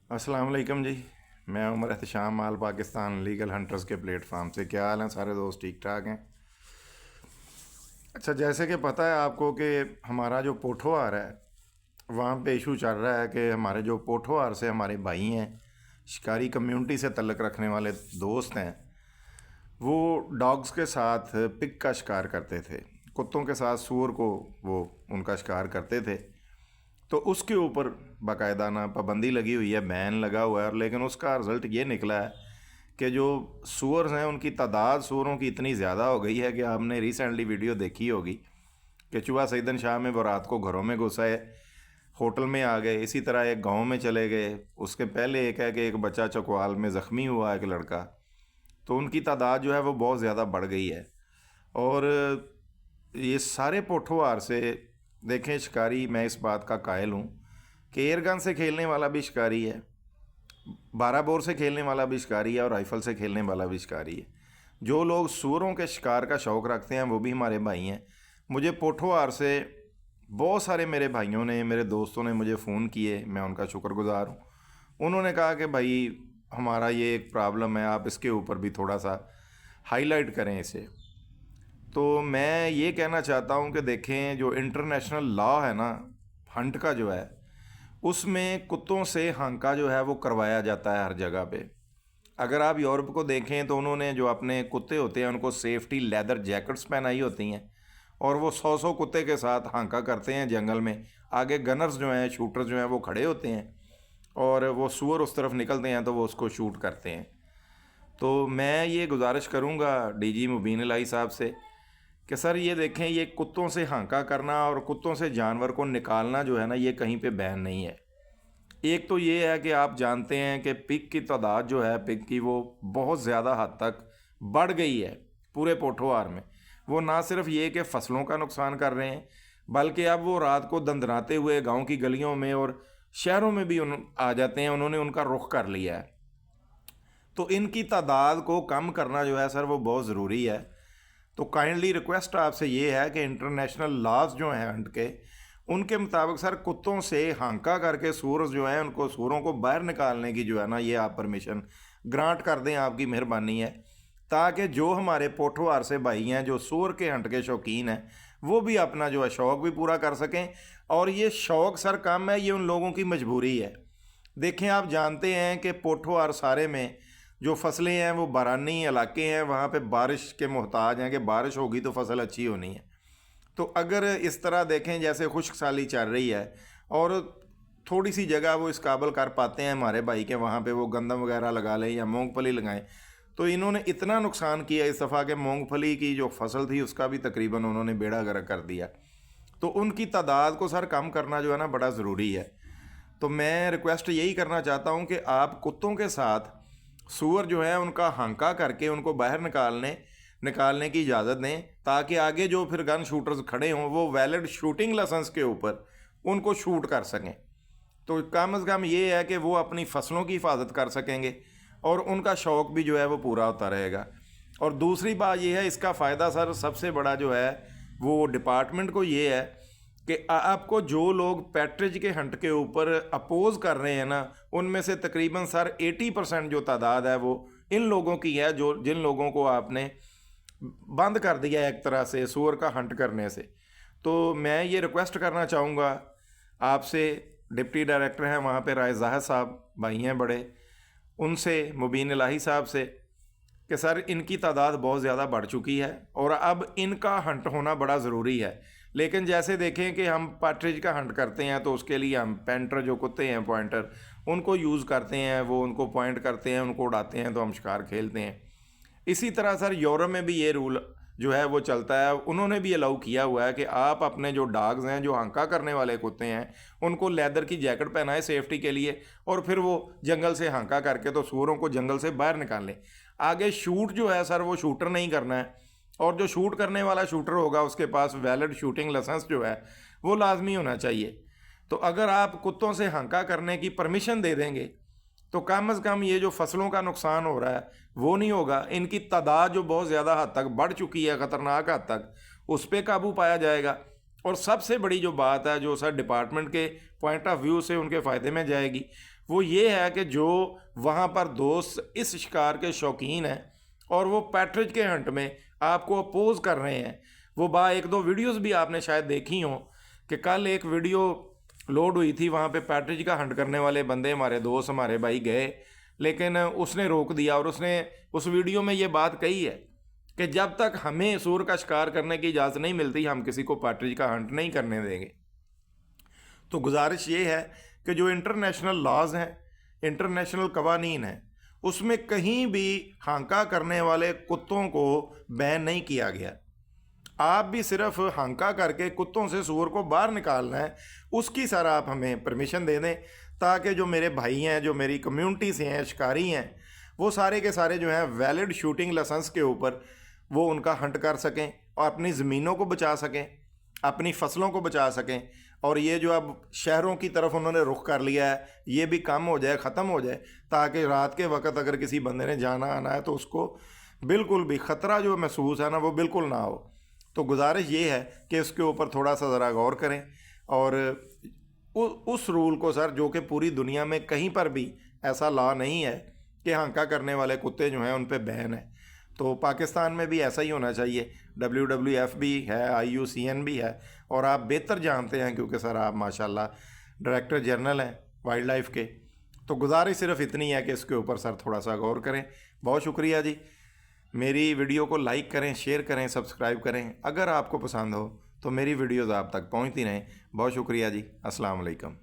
अस्सलाम वालेकुम जी। मैं उमर एहतशाम आल पाकिस्तान लीगल हंटर्स के प्लेटफार्म से। क्या हाल हैं सारे दोस्त? ठीक ठाक हैं? अच्छा, जैसे कि पता है आपको कि हमारा जो पोठोहार है वहाँ पे इशू चल रहा है कि हमारे जो पोठोहार से हमारे भाई हैं, शिकारी कम्युनिटी से तल्लक़ रखने वाले दोस्त हैं, वो डॉग्स के साथ पिग का शिकार करते थे। कुत्तों के साथ सूअर को वो उनका शिकार करते थे। तो उसके ऊपर बाकायदाना पाबंदी लगी हुई है, बैन लगा हुआ है। और लेकिन उसका रिज़ल्ट ये निकला है कि जो सूअर्स हैं उनकी तादाद सूअरों की इतनी ज़्यादा हो गई है कि आपने रिसेंटली वीडियो देखी होगी कि चूहा सईदन शाह में वो रात को घरों में घुसाए, होटल में आ गए, इसी तरह एक गांव में चले गए। उसके पहले एक है कि एक बच्चा चकवाल में ज़ख्मी हुआ, एक लड़का। तो उनकी तादाद जो है वो बहुत ज़्यादा बढ़ गई है। और ये सारे पोठोहार से देखें शिकारी, मैं इस बात का कायल हूँ कि एयरगन से खेलने वाला भी शिकारी है, 12 बोर से खेलने वाला भी शिकारी है, और राइफ़ल से खेलने वाला भी शिकारी है। जो लोग सूअरों के शिकार का शौक़ रखते हैं वो भी हमारे भाई हैं। मुझे पोठोहार से बहुत सारे मेरे भाइयों ने, मेरे दोस्तों ने मुझे फ़ोन किए, मैं उनका शुक्रगुज़ार हूँ। उन्होंने कहा कि भाई हमारा ये एक प्रॉब्लम है, आप इसके ऊपर भी थोड़ा सा हाईलाइट करें इसे। तो मैं ये कहना चाहता हूँ कि देखें, जो इंटरनेशनल लॉ है ना हंट का जो है, उसमें कुत्तों से हांका जो है वो करवाया जाता है हर जगह पे। अगर आप यूरोप को देखें तो उन्होंने जो अपने कुत्ते होते हैं उनको सेफ्टी लेदर जैकेट्स पहनाई होती हैं, और वो 100 कुत्ते के साथ हांका करते हैं जंगल में। आगे गनर्स जो हैं, शूटर्स जो हैं, वो खड़े होते हैं, और वो सूअर उस तरफ निकलते हैं तो वो उसको शूट करते हैं। तो मैं ये गुजारिश करूँगा डीजी मुबीन इलाही साहब से कि सर ये देखें, ये कुत्तों से हांका करना और कुत्तों से जानवर को निकालना जो है ना, ये कहीं पे बैन नहीं है। एक तो ये है कि आप जानते हैं कि पिग की तादाद जो है, पिग की, वो बहुत ज़्यादा हद तक बढ़ गई है पूरे पोठोहार में। वो ना सिर्फ ये कि फसलों का नुकसान कर रहे हैं, बल्कि अब वो रात को दंदनाते हुए गांव की गलियों में और शहरों में भी आ जाते हैं। उन्होंने उनका रुख कर लिया है। तो इनकी तादाद को कम करना जो है सर, वो बहुत ज़रूरी है। तो काइंडली रिक्वेस्ट आपसे ये है कि इंटरनेशनल लॉज जो हैं हंट के, उनके मुताबिक सर कुत्तों से हांका करके सूअर जो हैं उनको, सूअरों को बाहर निकालने की जो है ना, ये आप परमिशन ग्रांट कर दें, आपकी मेहरबानी है। ताकि जो हमारे पोठोहार से भाई हैं जो सूअर के हंट के शौकीन हैं, वो भी अपना जो है शौक़ भी पूरा कर सकें। और ये शौक़ सर कम है, ये उन लोगों की मजबूरी है। देखें, आप जानते हैं कि पोठोहार सारे में जो फसलें हैं वो बारानी इलाके हैं, वहाँ पे बारिश के मोहताज हैं कि बारिश होगी तो फसल अच्छी होनी है। तो अगर इस तरह देखें जैसे खुश्क साली चल रही है और थोड़ी सी जगह वो इस काबल कर पाते हैं हमारे भाई के, वहाँ पे वो गंदम वगैरह लगा लें या मूंगफली लगाएं, तो इन्होंने इतना नुकसान किया इस दफ़ा के मूंगफली की जो फसल थी उसका भी तकरीबन उन्होंने बेड़ा गर्क कर दिया। तो उनकी तादाद को सर कम करना जो है ना बड़ा ज़रूरी है। तो मैं रिक्वेस्ट यही करना चाहता हूँ कि आप कुत्तों के साथ सूअर जो है उनका हांका करके उनको बाहर निकालने की इजाज़त दें, ताकि आगे जो फिर गन शूटर्स खड़े हों वो वैलिड शूटिंग लाइसेंस के ऊपर उनको शूट कर सकें। तो कम अज़ कम ये है कि वो अपनी फसलों की हिफाजत कर सकेंगे और उनका शौक़ भी जो है वो पूरा होता रहेगा। और दूसरी बात ये है, इसका फ़ायदा सर सबसे बड़ा जो है वो डिपार्टमेंट को ये है कि आपको जो लोग पैट्रिज के हंट के ऊपर अपोज कर रहे हैं ना, उनमें से तकरीबन सर 80% जो तादाद है वो इन लोगों की है, जो जिन लोगों को आपने बंद कर दिया है एक तरह से सूअर का हंट करने से। तो मैं ये रिक्वेस्ट करना चाहूँगा आपसे, डिप्टी डायरेक्टर हैं वहाँ पे राय ज़ाहिद साहब भाई हैं बड़े, उनसे, मुबीन इलाही साहब से, कि सर इनकी तादाद बहुत ज़्यादा बढ़ चुकी है और अब इनका हंट होना बड़ा ज़रूरी है। लेकिन जैसे देखें कि हम पैट्रिज का हंट करते हैं तो उसके लिए हम पेंटर जो कुत्ते हैं, पॉइंटर, उनको यूज़ करते हैं, वो उनको पॉइंट करते हैं, उनको उड़ाते हैं तो हम शिकार खेलते हैं। इसी तरह सर यूरोप में भी ये रूल जो है वो चलता है। उन्होंने भी अलाउ किया हुआ है कि आप अपने जो डॉग्स हैं, जो हांका करने वाले कुत्ते हैं, उनको लेदर की जैकेट पहनाएं सेफ्टी के लिए, और फिर वो जंगल से हांका करके तो सूअरों को जंगल से बाहर निकालें। आगे शूट जो है सर वो शूटर नहीं करना है, और जो शूट करने वाला शूटर होगा उसके पास वैलिड शूटिंग लाइसेंस जो है वो लाजमी होना चाहिए। तो अगर आप कुत्तों से हांका करने की परमिशन दे देंगे तो कम अज़ कम ये जो फसलों का नुकसान हो रहा है वो नहीं होगा। इनकी तादाद जो बहुत ज़्यादा हद तक बढ़ चुकी है, ख़तरनाक हद तक, उस पर काबू पाया जाएगा। اور سب سے بڑی جو بات ہے جو سر ڈپارٹمنٹ کے پوائنٹ آف ویو سے ان کے فائدے میں جائے گی وہ یہ ہے کہ جو وہاں پر دوست اس شکار کے شوقین ہیں اور وہ پیٹرج کے ہنٹ میں آپ کو اپوز کر رہے ہیں، وہ ایک دو ویڈیوز بھی آپ نے شاید دیکھی ہوں کہ کل ایک ویڈیو لوڈ ہوئی تھی، وہاں پہ پیٹرج کا ہنٹ کرنے والے بندے ہمارے دوست ہمارے بھائی گئے، لیکن اس نے روک دیا اور اس نے اس ویڈیو میں یہ بات کہی ہے کہ جب تک ہمیں سور کا شکار کرنے کی اجازت نہیں ملتی ہم کسی کو پیٹرج کا ہنٹ نہیں کرنے دیں گے۔ تو گزارش یہ ہے کہ جو انٹرنیشنل لاز ہیں، انٹرنیشنل قوانین ہیں، اس میں کہیں بھی ہانکا کرنے والے کتوں کو بین نہیں کیا گیا۔ آپ بھی صرف ہانکا کر کے کتوں سے سور کو باہر نکالنا ہے، اس کی سر آپ ہمیں پرمیشن دے دیں تاکہ جو میرے بھائی ہیں، جو میری کمیونٹی سے ہیں، شکاری ہیں، وہ سارے کے سارے جو ہیں ویلڈ شوٹنگ لائسنس کے اوپر وہ ان کا ہنٹ کر سکیں اور اپنی زمینوں کو بچا سکیں، اپنی فصلوں کو بچا سکیں۔ اور یہ جو اب شہروں کی طرف انہوں نے رخ کر لیا ہے یہ بھی کم ہو جائے، ختم ہو جائے، تاکہ رات کے وقت اگر کسی بندے نے جانا آنا ہے تو اس کو بالکل بھی خطرہ جو محسوس ہے نا وہ بالکل نہ ہو۔ تو گزارش یہ ہے کہ اس کے اوپر تھوڑا سا ذرا غور کریں اور اس رول کو سر جو کہ پوری دنیا میں کہیں پر بھی ایسا لا نہیں ہے کہ ہانکا کرنے والے کتے جو ہیں ان پہ بین ہے، تو پاکستان میں بھی ایسا ہی ہونا چاہیے۔ WWF بھی ہے، IUCN بھی ہے، اور آپ بہتر جانتے ہیں کیونکہ سر آپ ماشاءاللہ ڈائریکٹر جنرل ہیں وائلڈ لائف کے۔ تو گزارش صرف اتنی ہے کہ اس کے اوپر سر تھوڑا سا غور کریں۔ بہت شکریہ جی، میری ویڈیو کو لائک کریں، شیئر کریں، سبسکرائب کریں، اگر آپ کو پسند ہو تو میری ویڈیوز آپ تک پہنچتی رہیں۔ بہت شکریہ جی، السلام علیکم۔